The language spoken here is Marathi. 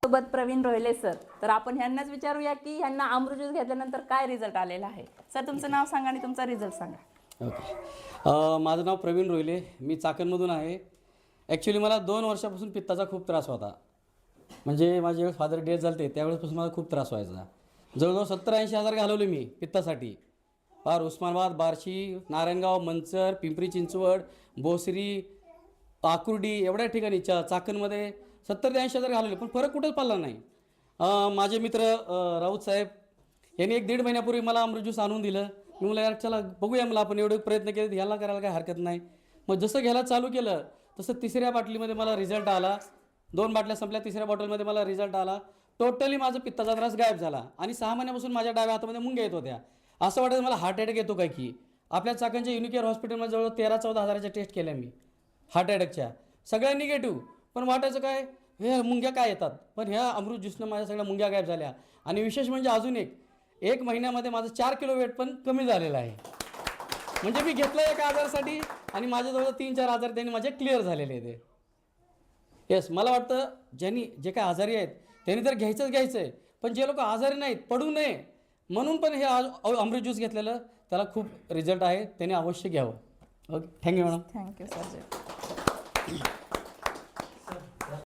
सोबत प्रवीण रोहिले सर. तर आपण ह्यांनाच विचारूया की ह्यांना अमृत ज्यूस घेतल्यानंतर काय रिझल्ट आलेला आहे. सर तुमचं नाव सांगा आणि तुमचा रिझल्ट सांगा. ओके. माझं नाव प्रवीण रोहिले, मी चाकणमधून आहे. ॲक्च्युली मला 2 वर्षापासून पित्ताचा खूप त्रास होता. म्हणजे माझे ज्यावेळेस फादर डेथ झाले त्यावेळेसपासून मला खूप त्रास व्हायचा. जवळजवळ 70-80 हजार घालवले मी पित्तासाठी. फार उस्मानाबाद, बार्शी, नारायणगाव, मंचर, पिंपरी चिंचवड, भोसरी, आकुर्डी एवढ्या ठिकाणी चाकणमध्ये 70 ते 80 हजार घालवले, पण फरक कुठंच पडला नाही. माझे मित्र राऊत साहेब यांनी 1-1.5 महिन्यापूर्वी मला अमृत ज्यूस आणून दिलं. मी म्हणलं यार चला बघूया, मला आपण एवढे प्रयत्न केले ह्याला करायला काही हरकत नाही. मग जसं घ्यायला चालू केलं तसं 3ऱ्या बाटलीमध्ये मला रिझल्ट आला. 2 बाटल्या संपल्या, 3ऱ्या बॉटलमध्ये मला रिझल्ट आला. टोटली माझा पित्ताचा त्रास गायब झाला आणि 6 महिन्यापासून माझ्या डाव्या हातामध्ये मुंग्या येत होत्या. असं वाटायचं मला हार्ट अटॅक येतो काय की. आपल्या चाकणच्या युनिकेअर हॉस्पिटलमध्ये जवळ 13-14 हजाराच्या टेस्ट केल्या मी हार्ट अटॅकच्या, सगळ्या निगेटिव्ह. पण वाटायचं काय हे मुंग्या काय येतात, पण ह्या अमृत ज्यूसनं माझ्या सगळ्या मुंग्या गायब झाल्या. आणि विशेष म्हणजे अजून एक महिन्यामध्ये माझं 4 किलो वेट पण कमी झालेलं आहे. म्हणजे मी घेतलं एका आजारासाठी आणि माझ्याजवळ 3-4 आजार त्यांनी माझे क्लिअर झालेले ते. येस, मला वाटतं जे काय आजारी आहेत त्यांनी तर घ्यायचं आहे, पण जे लोक आजारी नाहीत पडू नये म्हणून पण हे अमृत ज्यूस घेतलेलं त्याला खूप रिझल्ट आहे, त्यांनी अवश्य घ्यावं. Okay, thank you madam. Thank you sir.